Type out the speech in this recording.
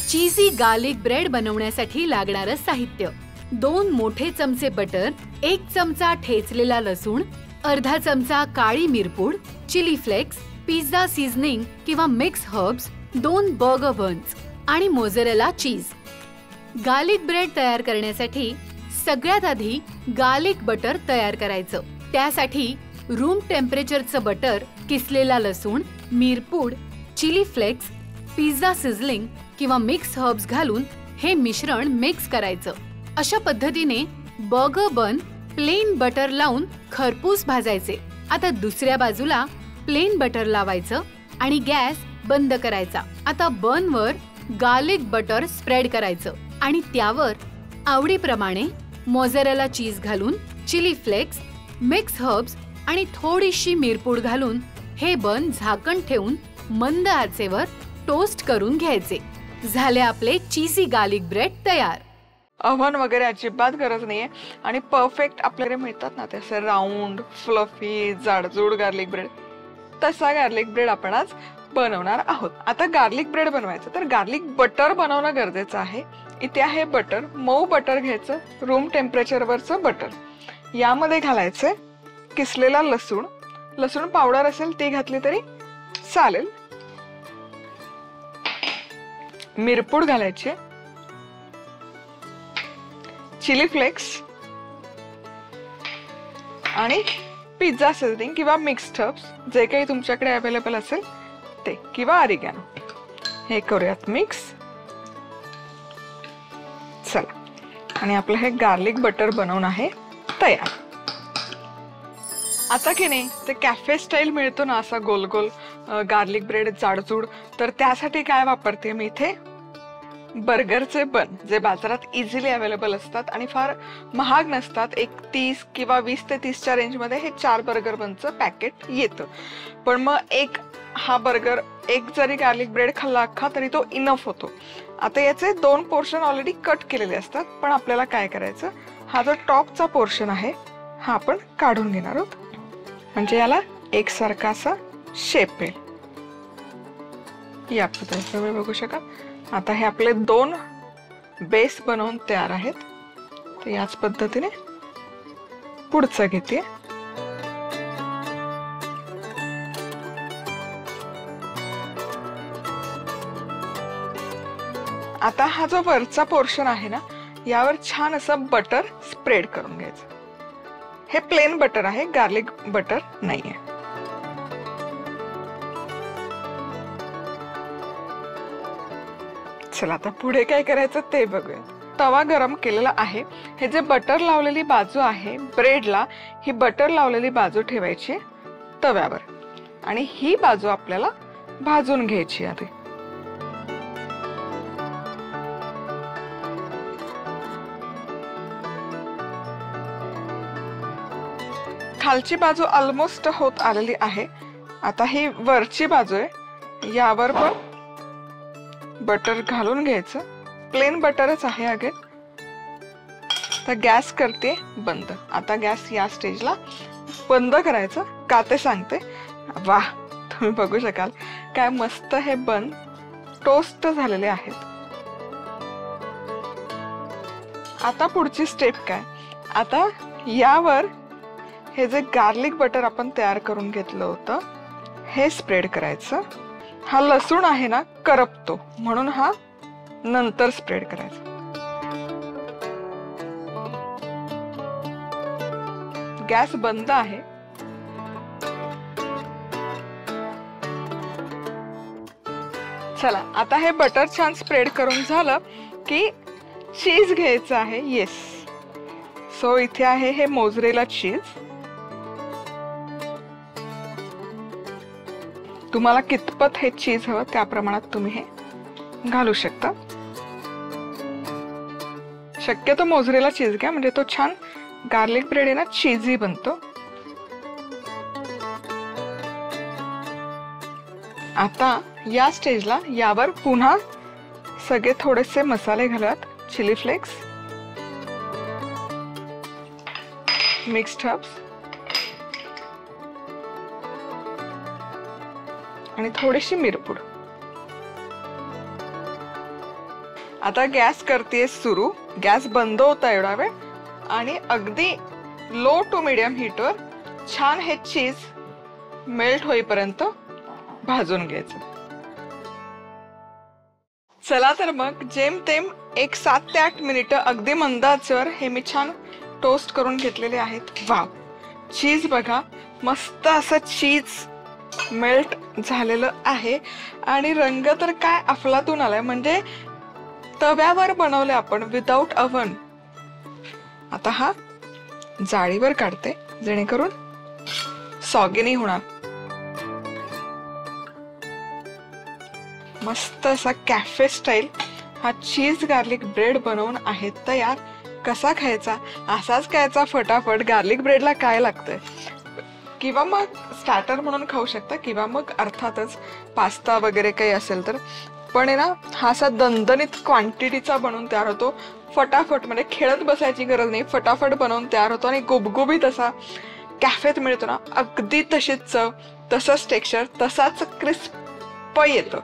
चीजी garlic bread बनवण्यासाठी लागणारं साहित्य: 2 मोठे चमचे बटर, 1 चमचा ठेचलेला लसूण, अर्धा चमचा काळी मिरपूड, चिली फ्लेक्स, पिझ्झा सीझनिंग किंवा मिक्स हर्ब्स, 2 बर्गर बन्स आणि मोझरेला चीज. गार्लिक ब्रेड तयार करण्यासाठी सगळ्यात आधी गार्लिक बटर तयार करायचं. त्यासाठी रूम टेम्परेचरचं बटर, किसलेला लसूण, मिरपूड, चिली फ्लेक्स, पिझ्झा सिझलिंग किंवा मिक्स हर्ब्स घालून हे मिश्रण मिक्स करायचं. अशा पद्धतीने बर्गर बन प्लेन बटर लावून खरपूस भाजायचे. आता दुसऱ्या बाजूला प्लेन बटर लावायचं आणि गॅस बंद करायचा. आता बनवर गार्लिक बटर स्प्रेड करायचं आणि त्यावर आवडीप्रमाणे मोझरेला चीज घालून, चिली फ्लेक्स, मिक्स हर्ब्स आणि थोडीशी मिरपूड घालून हे बन झाकण ठेवून मंद आचेवर टोस्ट करून घ्यायचे. झाले आपले चीजी गार्लिक ब्रेड तयार. ओव्हन वगैरे अजिबात गरज नाहीये आणि परफेक्ट आपल्याकडे मिळतात ना तसे राऊंड फ्लफी जाडजूड गार्लिक ब्रेड, तसा गार्लिक ब्रेड आपण आज बनवणार आहोत. आता गार्लिक ब्रेड बनवायचं तर गार्लिक बटर बनवणं गरजेचं आहे. इथे आहे बटर, मऊ बटर घ्यायचं, रूम टेम्परेचरवरचं बटर. यामध्ये घालायचं किसलेला लसूण, लसूण पावडर असेल ती घातली तरी चालेल. मिरपूड घालायची, चिली फ्लेक्स आणि पिझ्झा सीझनिंग किंवा मिक्स्ड हर्ब्स जे काही तुमच्याकडे अवेलेबल असेल ते, किंवा ऑरिगॅनो. हे करूयात मिक्स. चला, आणि आपलं हे गार्लिक बटर बनवून आहे तयार. आता की नाही ते कॅफे स्टाईल मिळतो ना असा गोल गोल गार्लिक ब्रेड जाडजूड, तर त्यासाठी काय वापरते मी इथे बर्गरचे बन, जे बाजारात इझिली अवेलेबल असतात आणि फार महाग नसतात. एक 30 किंवा 20 ते 30च्या रेंजमध्ये हे 4 बर्गर बनचं पॅकेट येतं. पण मग हा बर्गर एक जरी गार्लिक ब्रेड खाल्ला अख्खा तरी तो इनफ होतो. आता याचे 2 पोर्शन ऑलरेडी कट केलेले असतात, पण आपल्याला काय करायचं, हा जो टॉपचा पोर्शन आहे हा आपण काढून घेणार आहोत, म्हणजे याला एकसारखा असा शेप येईल. या पद्धतीने तुम्ही बघू शकाल. आता हे आपले 2 बेस बनवून तयार आहेत. तर याच पद्धतीने पुढचं घेते. आता हा जो वरचा पोर्शन आहे ना, यावर छान असं बटर स्प्रेड करून घ्यायचं. हे प्लेन बटर आहे, गार्लिक बटर नाहीये. चला आता पुढे काय करायचं ते बघूया. तवा गरम केलेला आहे. हे जे बटर लावलेली बाजू आहे ब्रेडला, ही बटर लावलेली बाजू ठेवायची तव्यावर आणि ही बाजू आपल्याला भाजून घ्यायची आधी. खालची बाजू ऑलमोस्ट होत आलेली आहे. आता ही वरची बाजू आहे, यावर पण बटर घालून घ्यायचं. प्लेन बटरच आहे अगेन. तर गॅस करते बंद. आता गॅस या स्टेजला बंद करायचं. का ते सांगते. वाह, तुम्ही बघू शकाल काय मस्त हे बन टोस्ट झालेले आहेत. आता पुढची स्टेप काय, आता यावर हे जे गार्लिक बटर आपण तयार करून घेतलं होतं हे स्प्रेड करायचं. हा लसूण आहे ना करपतो, म्हणून हा नंतर स्प्रेड करायचा. गॅस बंद आहे. चला, आता हे बटर छान स्प्रेड करून झालं की चीज घ्यायचं आहे. येस, सो इथे आहे हे मोझरेला चीज. तुम्हाला कितपत हे चीज हवं त्या प्रमाणात तुम्ही हे घालू शकता. शक्यतो मोझरेला चीज घ्या, म्हणजे तो छान गार्लिक ब्रेड आहे ना चीजी बनतो. आता या स्टेजला यावर पुन्हा सगळे थोडेसे मसाले घालत. चिली फ्लेक्स, मिक्स्ड हर्ब्स आणि थोडीशी मिरपूड. आता गॅस करते सुरू, गॅस बंद होता एवढा वेळ आणि अगदी लो टू मीडियम हीटवर छान हे चीज मेल्ट होईपर्यंत भाजून घ्यायचं. चला तर मग जेमतेम एक 7 ते 8 मिनिटं अगदी मंद आचेवर हे मी छान टोस्ट करून घेतलेले आहेत. वाव, चीज बघा मस्त असं चीज मेल्ट झालेलं आहे आणि रंग तर काय अफलातून आलाय, म्हणजे तव्यावर बनवले आपण विदाउट अव्हन. आता हा जाळीवर काढते जेणेकरून सॉगी नाही होणार. मस्त असा कॅफे स्टाईल हा चीज गार्लिक ब्रेड बनवून आहे तयार. कसा खायचा? असाच खायचा फटाफट. गार्लिक ब्रेडला काय लागतंय? किंवा मग स्टार्टर म्हणून खाऊ शकता, किंवा मग अर्थातच पास्ता वगैरे काही असेल तर. पण आहे ना, हा असा दणदणीत क्वांटिटीचा बनवून तयार होतो फटाफट, म्हणजे खेळत बसायची गरज नाही, फटाफट बनवून तयार होतो आणि गुबगुबीत असा कॅफेत मिळतो ना, अगदी तशीच चव, तसंच टेक्स्चर, तसाच क्रिस्प येतं.